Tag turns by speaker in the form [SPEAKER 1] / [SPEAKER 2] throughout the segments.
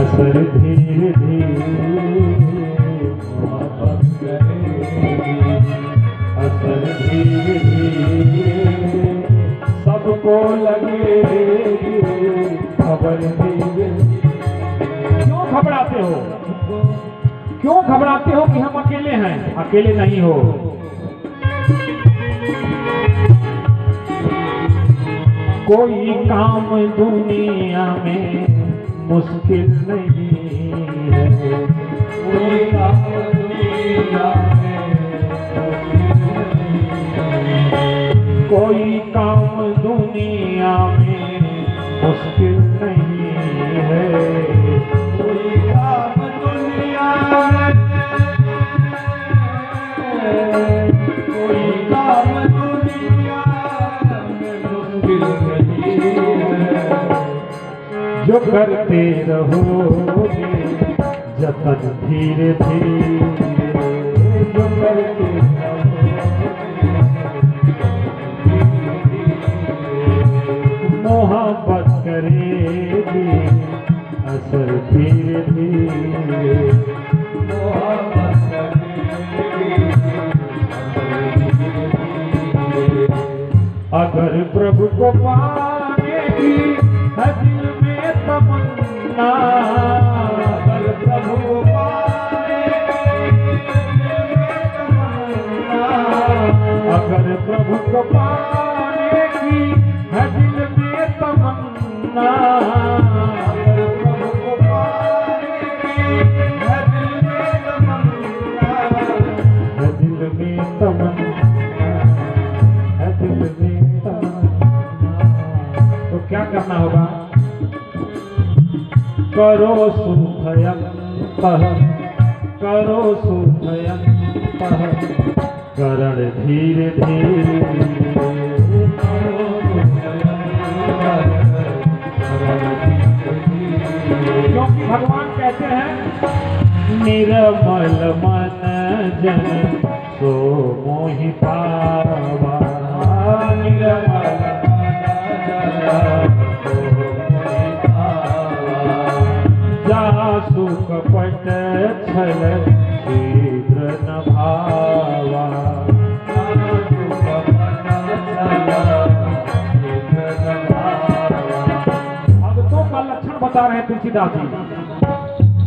[SPEAKER 1] असर धीरे धीरे मोहब्बत करेगी, असर धीरे धीरे सबको लगेगी, खबर धीरे। क्यों घबराते हो, क्यों घबराते हो कि हम अकेले हैं? अकेले नहीं हो। कोई काम दुनिया में मुश्किल नहीं है, कोई काम दुनिया में कोई काम दुनिया में मुश्किल नहीं है, कोई काम दुनिया में, कोई काम दुनिया में मुश्किल नहीं है। जो करते रहोगे जतन धीरे धीरे, जो करते रहोगे मोहब्बत करेगी, असर धीरे धीरे मोहब्बत करेगी, अगर प्रभु को पाने की है दिल में तमन्ना, अगर प्रभु को पाने अगर प्रभु को पाने की है दिल में तमन्ना, अगर प्रभु को पाने की है दिल में तमन्ना, है दिल में तमन्ना, है दिल में तमन्ना, तो क्या करना होगा? करो सुखयंतः, करो सुखयंतः, करण धीरे धीरे, क्योंकि भगवान कहते हैं निर्मल मन जन सो मोहि पावा, निर्मल मन जन जहाँ सुख पट छल शीघ्र न भावा, भक्तों का लक्षण बता रहे हैं तुलसीदास जी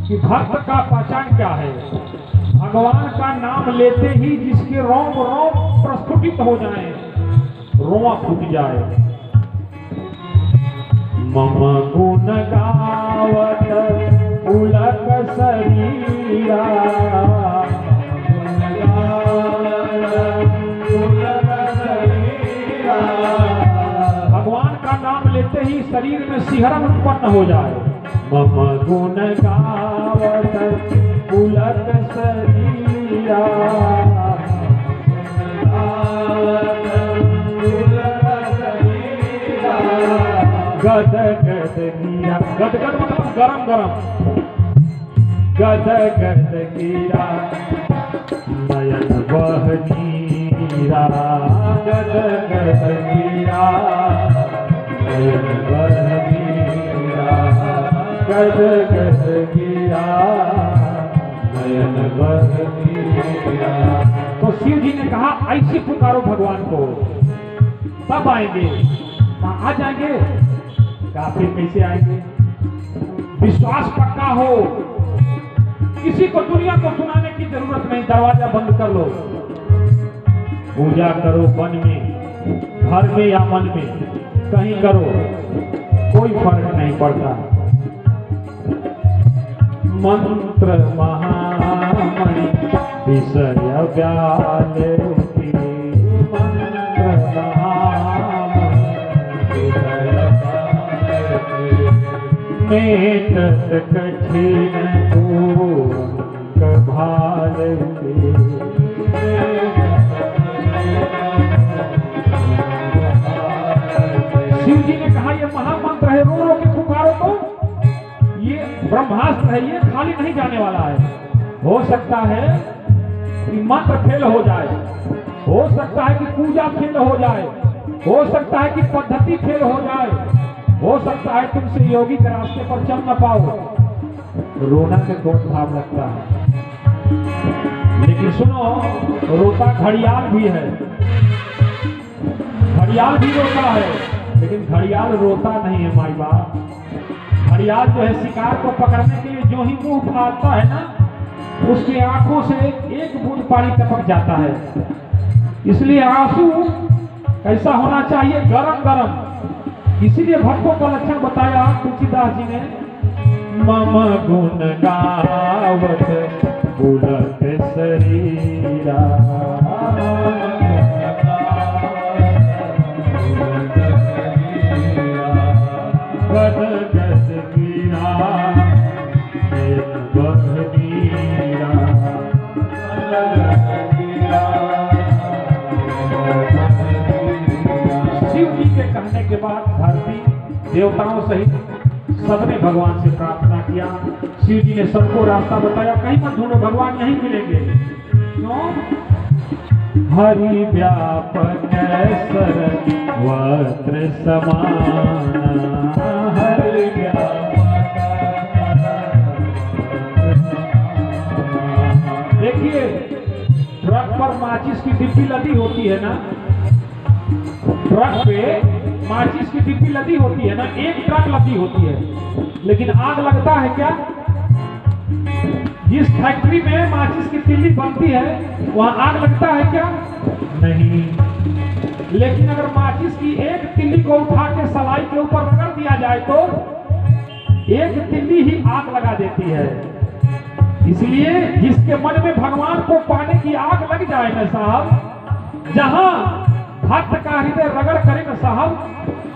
[SPEAKER 1] कि भक्त का पहचान क्या है। भगवान का नाम लेते ही जिसके रोम रोम प्रस्फुटित हो जाए, रोआ फूट जाए। मम गुण गावत पुलक शरीरा, भगवान का नाम लेते ही शरीर में सिहरन उत्पन्न हो जाए। मम गुण गावत पुलक शरीरा, गद गद गिरा, गद गद मतलब गरम गरम, गद गद गिरा नयन बह नीरा, गद गद गिरा नयन बह नीरा, गद गद गिरा नयन बह नीरा। तो शिव जी ने कहा ऐसे पुकारो भगवान को, तब आएंगे। आ जाएंगे, काफी कैसे आएंगे? विश्वास पक्का हो, किसी को दुनिया को सुनाने की जरूरत नहीं, दरवाजा बंद कर लो, पूजा करो वन में, घर में या मन में, कहीं करो, कोई फर्क नहीं पड़ता। मंत्र महामणि विषय व्याल की, मंत्र महामणि विषय व्याल की, मेटत कठिन पूरंक भाल की। शिव जी ने कहा ये महामंत्र है, रो रो के पुकारो तो ये ब्रह्मास्त्र है, ये खाली नहीं जाने वाला है। हो सकता है कि मंत्र फेल हो जाए, हो सकता है कि पूजा फेल हो जाए, हो सकता है कि पद्धति फेल हो जाए, हो सकता है तुमसे योगी के रास्ते पर चल न पाओ, रोना के कौन भाव लगता है। लेकिन सुनो, रोता घड़ियाल भी है, घड़ियाल भी रोता है, लेकिन घड़ियाल रोता नहीं है माई बाप। घड़ियाल जो है शिकार को पकड़ने के लिए जो ही मुंह उठाता है ना, उसकी आंखों से एक बूंद पानी टपक जाता है। इसलिए आंसू कैसा होना चाहिए, गरम गरम। इसीलिए भक्तों का लक्षण बताया तुलसीदास जी ने, मम गुण गावत बुलत शरीरा, गद गद गिरा बहनीरा, शिव जी के कहने के बाद धरती देवताओं सहित सबने भगवान से प्रार्थना किया। शिव जी ने सबको रास्ता बताया, कहीं मत ढूंढो, भगवान यहीं मिलेंगे। क्यों? हरि व्यापक सर्वत्र समाना, हरि व्यापक। देखिए, ट्रक पर माचिस की डिब्बी लदी होती है ना, ट्रक पे माचिस की डिब्बी लदी होती है ना, एक ट्रक लदी होती है, लेकिन आग लगता है क्या? जिस फैक्ट्री में माचिस की तिल्ली बनती है वहां आग लगता है क्या? नहीं। लेकिन अगर माचिस की एक तिल्ली को उठा के सलाई के ऊपर रगड़ दिया जाए तो एक तिल्ली ही आग लगा देती है। इसलिए जिसके मन में भगवान को पाने की आग लग जाए ना साहब, जहां भक्त का हृदय रगड़ करे ना साहब,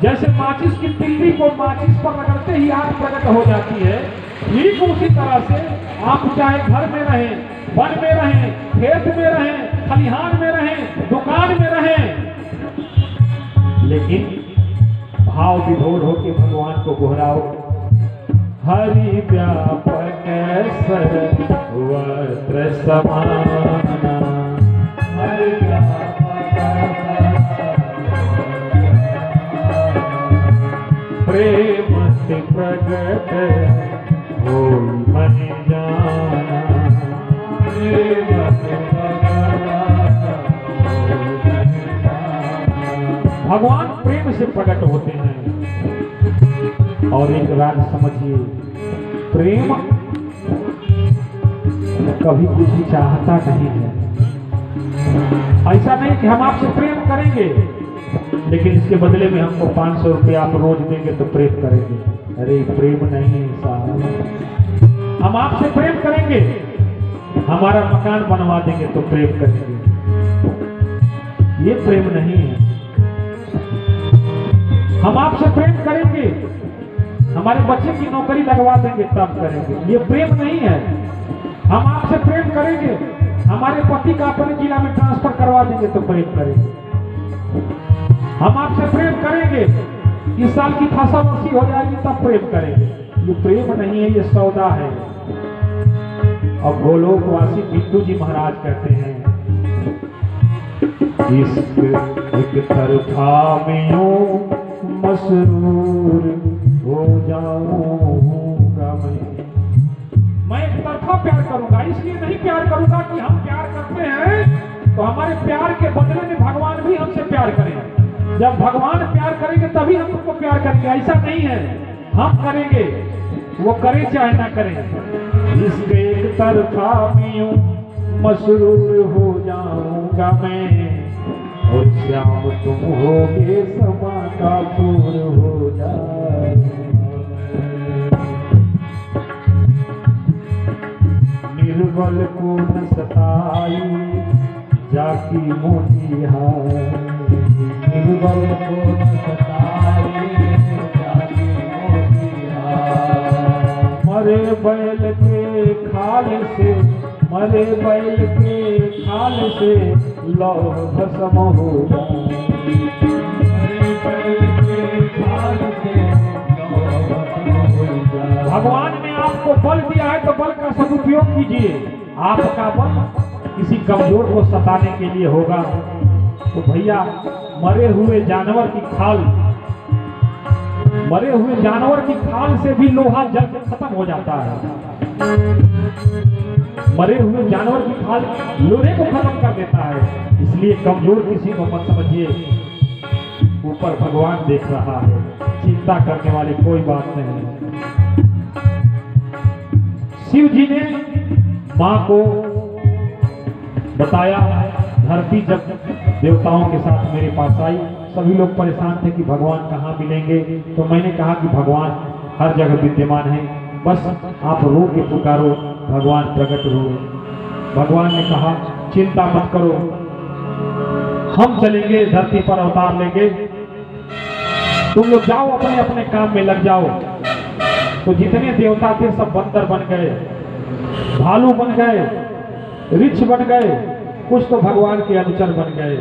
[SPEAKER 1] जैसे माचिस की तिल्ली को माचिस पर रगड़ते ही आग प्रकट हो जाती है, ठीक उसी तरह से आप चाहे घर में रहें, वन में रहें, खेत में रहें, खलिहान में रहें, दुकान में रहें, लेकिन भाव विभोर होकर भगवान को दोहराओ, हरि व्यापक सर्वत्र समाना, हरि व्यापक प्रेम से प्रगट हो मन जाना, प्रेम से भगवान प्रेम से प्रकट होते हैं। और एक राज समझिए, प्रेम कभी कुछ चाहता नहीं है। ऐसा नहीं कि हम आपसे प्रेम करेंगे लेकिन इसके बदले में हमको 500 रुपये आप रोज देंगे तो प्रेम करेंगे। अरे प्रेम नहीं है साहब। हम आपसे प्रेम करेंगे, हमारा मकान बनवा देंगे तो प्रेम करेंगे, ये प्रेम नहीं है। हम आपसे प्रेम करेंगे, हमारे बच्चे की नौकरी लगवा देंगे तब करेंगे, ये प्रेम नहीं है। हम आपसे प्रेम करेंगे, हमारे पति का अपने जिला में ट्रांसफर करवा देंगे तो प्रेम करेंगे। हम आपसे प्रेम करेंगे, इस साल की फसल अच्छी हो जाएगी तब प्रेम करेंगे, ये प्रेम नहीं है, ये सौदा है। और गोलोकवासी बिट्टू जी महाराज कहते हैं, इश्क एक तरफा में यूं मसरूर हो जाऊंगा मैं एक तरफा प्यार करूंगा, इसलिए नहीं प्यार करूंगा कि हम प्यार करते हैं तो हमारे प्यार के बदले में भगवान भी हमसे प्यार करें। जब भगवान प्यार करेंगे तभी हम उनको प्यार करेंगे, ऐसा नहीं है हम करेंगे, वो करे चाहे ना करें। इसके एक तरफा में यूं मसरूर हो जाऊंगा मैं, और श्याम तुम होगे समा का फूल हो जाए। निर्बल को न सताई जाकी मोटी हाय, निर्बल को न सताई जाकी मोटी हाय। मरे बैल के खाल से, मरे बैल के खाल से लौह भस्म हो जाए, मरे बैल के खाल से लौह भस्म हो जाए। भगवान ने आपको बल दिया है तो बल का सदुपयोग कीजिए। आपका बल किसी कमजोर को सताने के लिए होगा तो भैया मरे हुए जानवर की खाल मरे हुए जानवर की खाल से भी लोहा जल के खत्म हो जाता है। मरे हुए जानवर की खाल लोहे को खत्म कर देता है। इसलिए कमजोर किसी को मत समझिए, ऊपर भगवान देख रहा है, चिंता करने वाली कोई बात नहीं। शिव जी ने मां को बताया, धरती जब देवताओं के साथ मेरे पास आई, सभी लोग परेशान थे कि भगवान कहाँ मिलेंगे। तो मैंने कहा कि भगवान हर जगह विद्यमान है, बस आप रो के पुकारो, भगवान प्रकट हो। भगवान ने कहा चिंता मत करो, हम चलेंगे, धरती पर अवतार लेंगे, तुम लोग जाओ अपने अपने काम में लग जाओ। तो जितने देवता थे सब बंदर बन गए, भालू बन गए, रिछ बन गए, कुछ तो भगवान के अनुचर बन गए।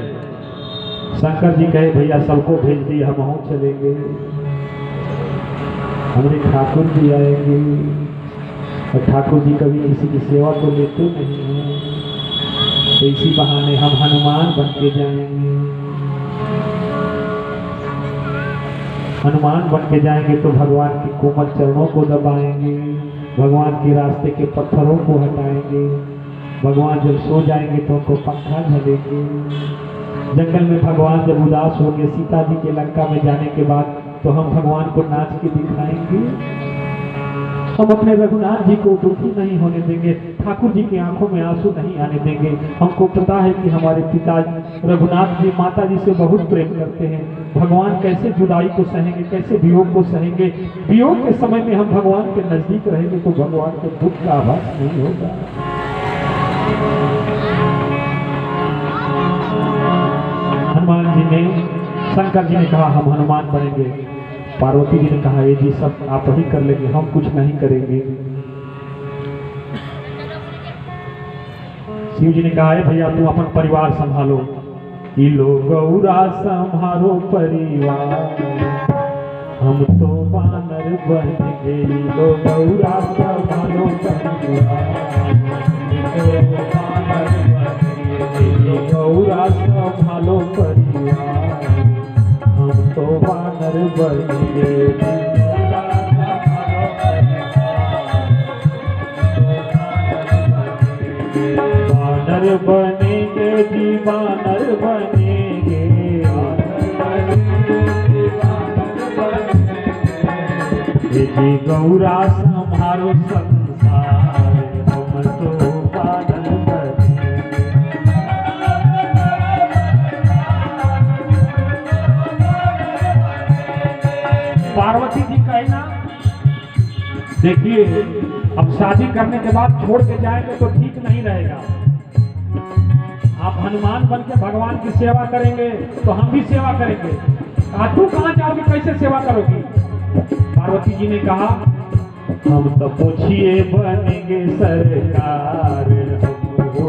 [SPEAKER 1] शंकर जी कहे भैया सबको भेज दिए, हम वहां चलेंगे, हमारे ठाकुर जी आएंगे। और ठाकुर जी कभी किसी की सेवा तो लेते नहीं हैं, तो इसी बहाने हम हनुमान बन के जाएंगे। हनुमान बन के जाएंगे तो भगवान के कोमल चरणों को दबाएंगे, भगवान के रास्ते के पत्थरों को हटाएंगे। भगवान जब सो जाएंगे तो उनको पंखा झलेंगे। जंगल में भगवान जब उदास होंगे सीता जी के लंका में जाने के बाद, तो हम भगवान को नाच के दिखाएंगे। हम अपने रघुनाथ जी को दुखी नहीं होने देंगे, ठाकुर जी की आंखों में आंसू नहीं आने देंगे। हमको पता है कि हमारे पिता रघुनाथ जी माता जी से बहुत प्रेम करते हैं। भगवान कैसे जुदाई को सहेंगे, कैसे वियोग को सहेंगे। वियोग के समय में हम भगवान के नजदीक रहेंगे तो भगवान के दुख का आभास नहीं होगा। हनुमान जी ने, शंकर जी ने कहा हम हनुमान बनेंगे। पार्वती जी ने कहा ये जी सब आप ही कर लेंगे, हम कुछ नहीं करेंगे। शिव जी ने कहा है भैया तुम अपन परिवार संभालो। ई लो गौरा संभालो परिवार, हम तो बानर बनेंगे। ई लो गौरा संभालो परिवार, गौरा संभालो परिवार, हम तो बानर बनेंगे। बानर बनेंगे जी, बानर बनेंगे, जी गौरा संभालो संसार, हम तो बानर बनेंगे। पार्वती जी कहे ना, देखिए अब शादी करने के बाद छोड़ के जाएंगे तो ठीक नहीं रहेगा। आप हनुमान बन के भगवान की सेवा करेंगे तो हम भी सेवा करेंगे। तू कहाँ जाओगे, कैसे सेवा करोगी? पार्वती जी ने कहा हम तो पूछिए बनेंगे सरकार,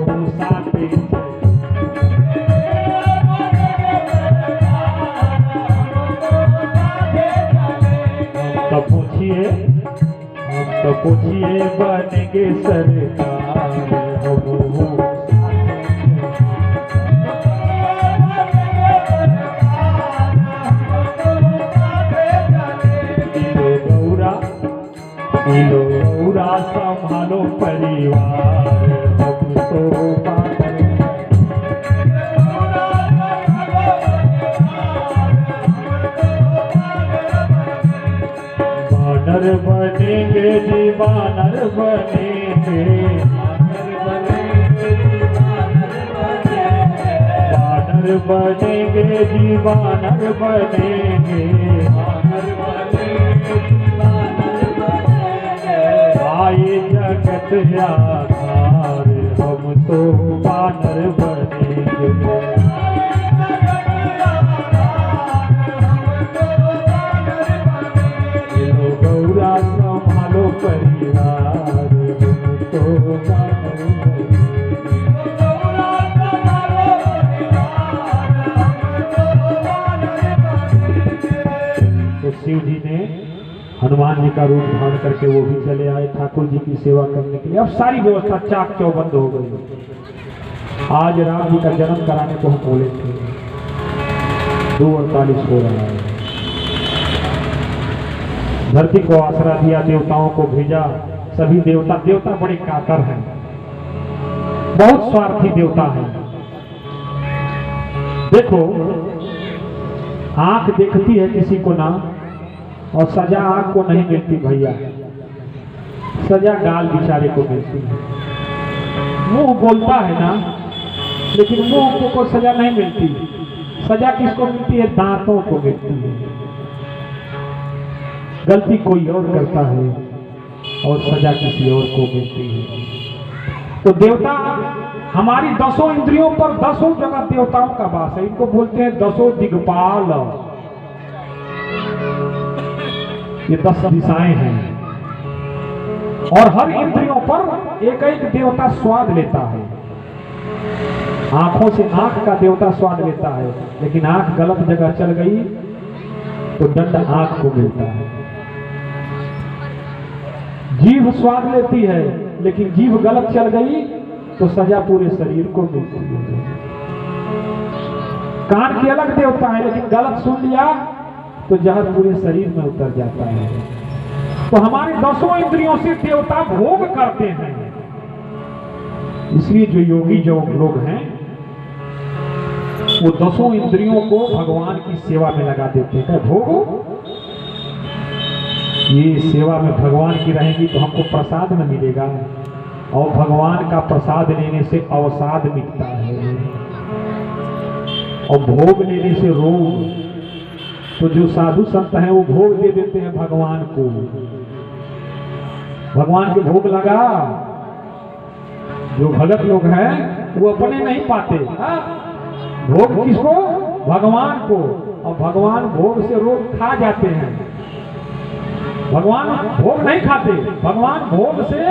[SPEAKER 1] हम साथे तो पूछिए बनेंगे सरकार, गौरा संभालो परिवार, हम तो बानर बनेंगे जी, बानर बनेंगे, बानर बनेंगे जी, बानर बनेंगे, आए जगत आधार, हम तो बानर बनेंगे। गौरा संभालो परिवार, हम तो बानर बनेंगे। तो शिव जी ने हनुमान जी का रूप धारण करके वो भी चले आए ठाकुर जी की सेवा करने के लिए। अब सारी व्यवस्था चाक चौबंद हो गई। आज राम जी का जन्म कराने को हम बोले थे, 2:48 हो रहा है। धरती को आसरा दिया, देवताओं को भेजा। सभी देवता बड़े कातर हैं, बहुत स्वार्थी देवता हैं। देखो, आंख देखती है किसी को ना, और सजा आंख को नहीं मिलती भैया, सजा गाल बेचारे को मिलती है। मुंह बोलता है ना, लेकिन मुंह को सजा नहीं मिलती। सजा किसको मिलती है? दांतों को मिलती है। गलती कोई और करता है और सजा किसी और को मिलती है। तो देवता हमारी 10 इंद्रियों पर 10 जगह देवताओं का वास है। इनको बोलते हैं 10 दिग्पाल। ये 10 दिशाएं हैं और हर इंद्रियों पर एक एक देवता स्वाद लेता है। आंखों से आंख का देवता स्वाद लेता है, लेकिन आंख गलत जगह चल गई तो दंड आंख को मिलता है। जीभ स्वाद लेती है, लेकिन जीभ गलत चल गई तो सजा पूरे शरीर को मिलती है। कान के अलग देवता है, लेकिन गलत सुन लिया तो जहर पूरे शरीर में उतर जाता है। तो हमारे 10 इंद्रियों से देवता भोग करते हैं। इसलिए जो योगी जो लोग हैं वो 10 इंद्रियों को भगवान की सेवा में लगा देते हैं। भोगो, ये सेवा में भगवान की रहेगी तो हमको प्रसाद न मिलेगा, और भगवान का प्रसाद लेने से अवसाद मिटता है, और भोग लेने से रोग। तो जो साधु संत हैं वो भोग दे देते हैं भगवान को। भगवान के भोग लगा, जो भगत लोग हैं वो अपने नहीं पाते। भोग किसको? भगवान को। और भगवान भोग से रोग खा जाते हैं। भगवान भोग नहीं खाते, भगवान भोग से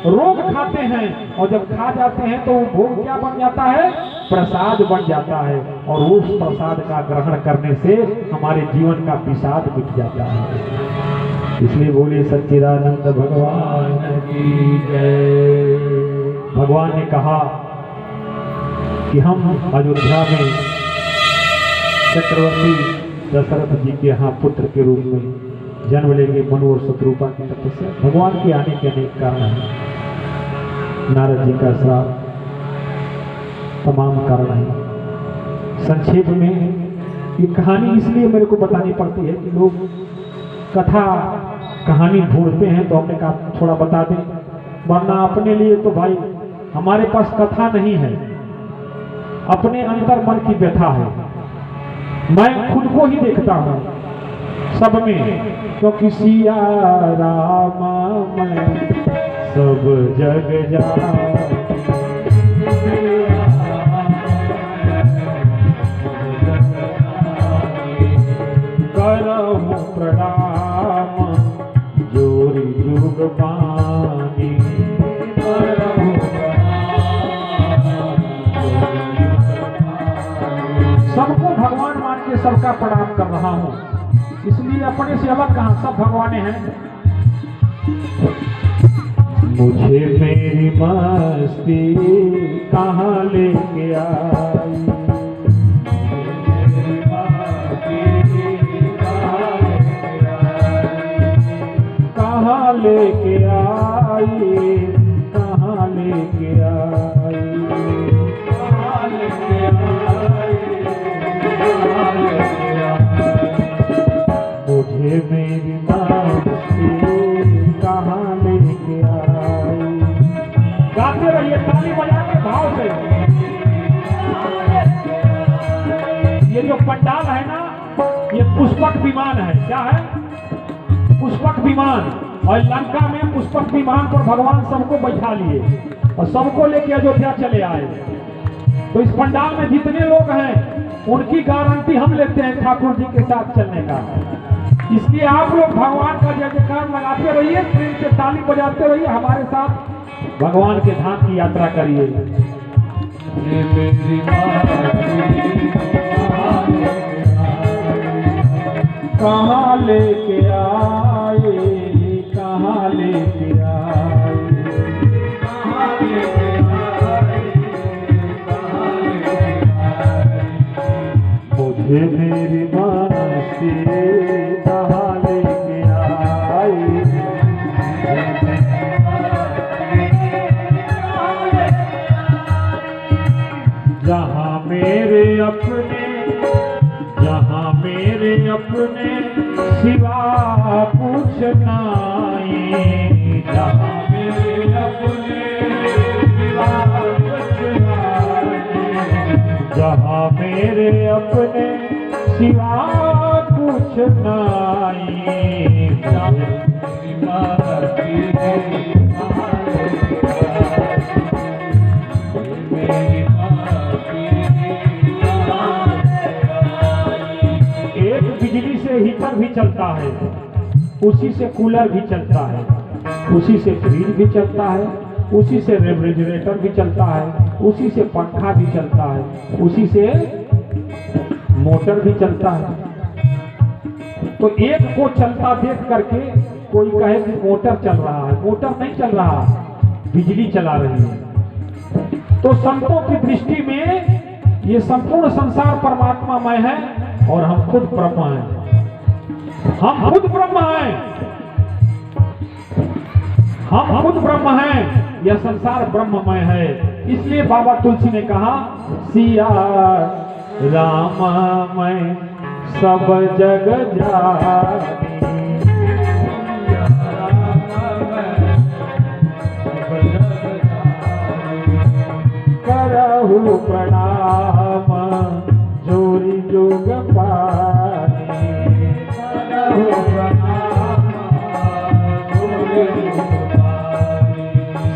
[SPEAKER 1] रोग खाते हैं। और जब खा जाते हैं तो वो भोग क्या बन जाता है? प्रसाद बन जाता है। और उस प्रसाद का ग्रहण करने से हमारे जीवन का विषाद मिट जाता है। इसलिए बोले सच्चिदानंद भगवान की जय। भगवान ने कहा कि हम अयोध्या में चक्रवर्ती दशरथ जी के यहाँ पुत्र के रूप में जन्म लेंगे। मनु और शत्रुपा की तपस्या, भगवान के आने के अनेक कारण हैं। नारद जी का श्राप, तमाम कारण है। संक्षेप में ये कहानी इसलिए मेरे को बतानी पड़ती है कि लोग कथा कहानी ढूंढते हैं, तो हमने कहा थोड़ा बता दें, वरना अपने लिए तो भाई हमारे पास कथा नहीं है, अपने अंतर मन की व्यथा है। मैं खुद को ही देखता हूँ सब में, क्योंकि सिया राम मैं सब जग जाऊं। करहूं प्रणाम जोरी जुग पानी। सबको भगवान मान के सबका प्रणाम कर रहा हूँ, इसलिए अपने से अलग कहाँ, सब भगवाने हैं। मुझे मेरी मस्ती कहाँ लेके आई, कहाँ लेके आई, कहाँ लेके आई, कहाँ लेके आई, कहाँ लेके आई। मुझे मेरी मस्ती कहाँ लेके आई। गाते रहिए, ताली बजा के भाव से। ये जो पंडाल है ना, ये पुष्पक विमान है। क्या है? पुष्पक विमान। और लंका में पुष्पक विमान पर भगवान सबको बैठा लिए और सबको लेके अयोध्या चले आए। तो इस पंडाल में जितने लोग हैं उनकी गारंटी हम लेते हैं ठाकुर जी के साथ चलने का। इसलिए आप लोग भगवान का जय जयकार लगाते रहिए, प्रेम से ताली बजाते रहिए, हमारे साथ भगवान के धाम की यात्रा करिए। कहाँ लेके आए, कहाँ लेके आए, कहाँ लेके आए, कहाँ लेके आए। मुझे मेरी मस्ती कहाँ लेके आए। अपने, जहाँ मेरे अपने सिवा कुछ नाई, जहाँ मेरे अपने सिवा कुछ नाई, जहाँ मेरे अपने सिवा कुछ नाई। बिजली से हीटर भी चलता है, उसी से कूलर भी चलता है, उसी से फ्रिज भी चलता है, उसी से रेफ्रिजरेटर भी चलता है, उसी से पंखा भी चलता है, उसी से मोटर भी चलता है। तो एक को चलता देख करके कोई कहे कि मोटर चल रहा है, मोटर नहीं चल रहा, बिजली चला रही है। तो संतों की दृष्टि में ये संपूर्ण संसार परमात्मामय है और हम खुद ब्रह्म हैं। हम खुद ब्रह्म हैं, हम खुद ब्रह्म हैं, यह संसार ब्रह्ममय है। इसलिए बाबा तुलसी ने कहा सिया राममय सब जग जानी, करहु प्रणाम जोरी जोग पानी,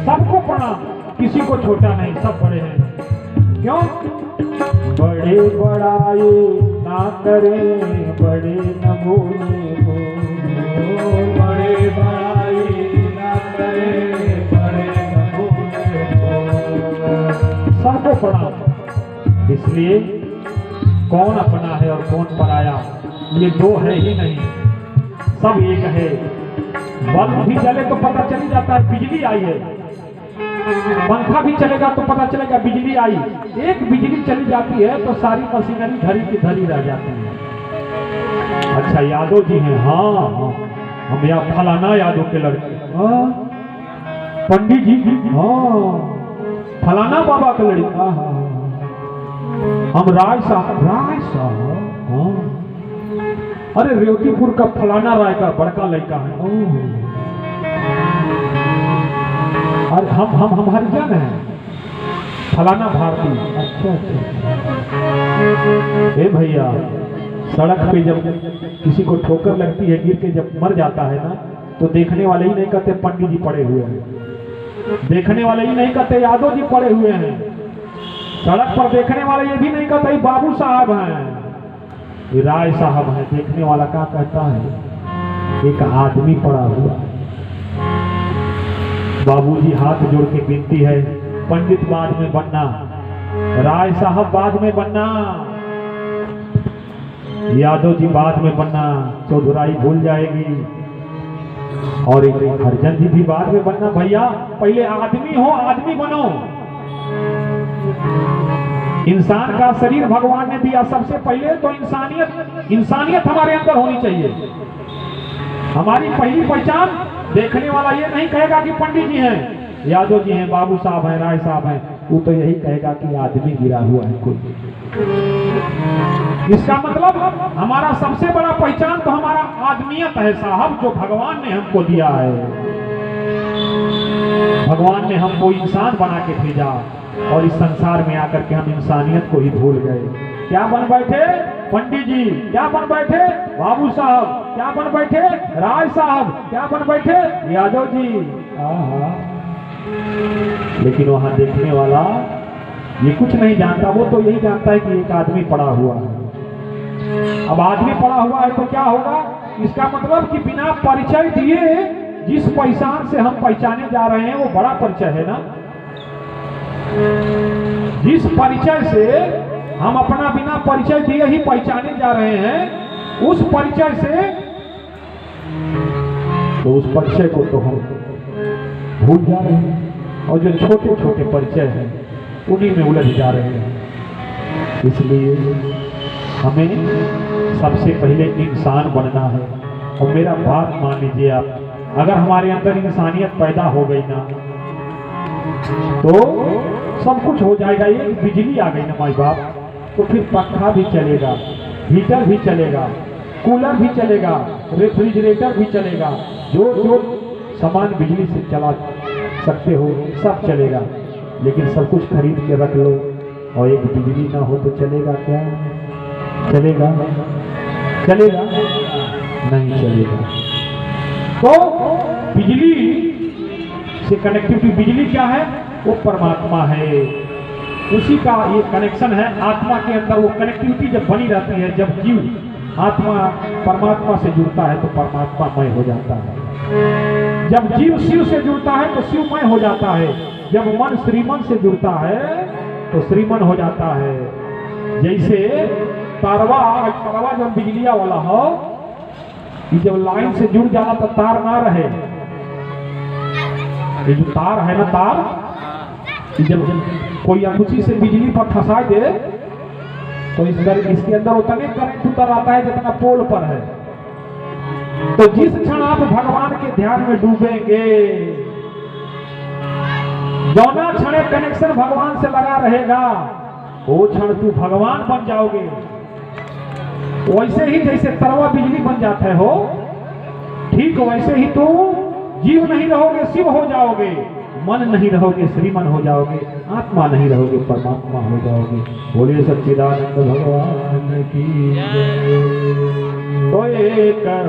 [SPEAKER 1] सबको प्रणाम, किसी को छोटा नहीं, सब बड़े हैं। क्यों? बड़े बड़ाई ना करें, बड़े न बोले हो, बड़े बड़ाई ना करें, बड़े न बोले हो, सबको प्रणाम। इसलिए कौन अपना है और कौन पराया, ये दो है ही नहीं, सब एक है। बल्ब भी जले तो पता चल जाता है बिजली आई है, पंखा भी चलेगा तो पता चलेगा बिजली आई। एक बिजली चली जाती है तो सारी मशीनरी धरी की धरी रह जाती है। अच्छा यादव जी हैं, हाँ हम या फलाना यादव के लड़के, पंडित जी, हाँ फलाना बाबा के लड़के, हाँ हम राय साहब, राय साहब, हाँ अरे रेवतीपुर का फलाना राय का बड़का लड़का है। अरे हम हरिजन हैं, फलाना भारती। अच्छा ए भैया, सड़क पे जब किसी को ठोकर लगती है, गिर के जब मर जाता है ना, तो देखने वाले ही नहीं कहते पंडित जी पड़े हुए हैं, देखने वाले ही नहीं कहते यादव जी पड़े हुए हैं, सड़क पर देखने वाले ये भी नहीं कहते बाबू साहब हैं, राय साहब हैं। देखने वाला क्या कहता है? एक आदमी पड़ा हुआ। बाबूजी हाथ जोड़ के विनती है, पंडित बाद में बनना, राय साहब बाद में बनना, यादव जी बाद में बनना, चौधराई भूल जाएगी, और एक हरिजन जी भी बाद में बनना। भैया पहले आदमी हो, आदमी बनो। इंसान का शरीर भगवान ने दिया, सबसे पहले तो इंसानियत हमारे अंदर होनी चाहिए। हमारी पहली पहचान देखने वाला ये नहीं कहेगा कि पंडित जी हैं, यादव जी हैं, बाबू साहब हैं, राय साहब हैं, वो तो यही कहेगा कि आदमी गिरा हुआ है कोई। इसका मतलब हमारा सबसे बड़ा पहचान तो हमारा आदमियत है साहब, जो भगवान ने हमको दिया है। भगवान ने हमको इंसान बना के भेजा और इस संसार में आकर के हम इंसानियत को ही भूल गए। क्या बन बैठे पंडित जी, क्या बन बैठे बाबू साहब, क्या बन बैठे राय साहब, क्या बन बैठे यादव जी। लेकिन वहां देखने वाला ये कुछ नहीं जानता, वो तो यही जानता है कि एक आदमी पड़ा हुआ है। अब आदमी पड़ा हुआ है तो क्या होगा? इसका मतलब कि बिना परिचय दिए जिस पहचान से हम पहचाने जा रहे हैं वो बड़ा परिचय है ना। जिस परिचय से हम अपना बिना परिचय दिए ही पहचाने जा रहे हैं, उस परिचय से, तो उस परिचय को तो हम भूल जा रहे हैं, और जो छोटे छोटे परिचय हैं उन्हीं में उलझ जा रहे हैं। इसलिए हमें सबसे पहले इंसान बनना है। और मेरा बात मान लीजिए आप, अगर हमारे अंदर इंसानियत पैदा हो गई ना तो सब कुछ हो जाएगा। ये बिजली आ गई ना माई बाप, तो फिर पंखा भी चलेगा, हीटर भी चलेगा, कूलर भी चलेगा, रेफ्रिजरेटर भी चलेगा, जो जो सामान बिजली से चला सकते हो सब चलेगा। लेकिन सब कुछ खरीद के रख लो और एक बिजली ना हो तो चलेगा क्या? चलेगा? चलेगा? नहीं चलेगा। तो बिजली से कनेक्टिविटी, बिजली क्या है? वो परमात्मा है, उसी का ये कनेक्शन है आत्मा के अंदर। वो कनेक्टिविटी जब बनी रहती है, जब जीव आत्मा परमात्मा से जुड़ता है तो परमात्मामय हो जाता है। जब जीव शिव से जुड़ता है तो शिवमय हो जाता है। जब मन श्रीमन से जुड़ता है तो श्रीमन हो जाता है। जैसे तारवा जब बिजलिया वाला हो, जब लाइन से जुड़ जाला तो तार ना रहे। ये जो तार है ना, तार जब कोई अंगूठी से बिजली पर फंसा दे तो इसके अंदर उतने करंट उतर आता है जितना पोल पर है। तो जिस क्षण आप भगवान के ध्यान में डूबेंगे, जौना क्षण कनेक्शन भगवान से लगा रहेगा, वो क्षण तू भगवान बन जाओगे। वैसे ही जैसे तरवा बिजली बन जाते हो, ठीक वैसे ही तू जीव नहीं रहोगे, शिव हो जाओगे। मन नहीं रहोगे, श्रीमन हो जाओगे। आत्मा नहीं रहोगे, परमात्मा हो जाओगे। बोलिए सच्चिदानंद भगवान की जय। तो एक बार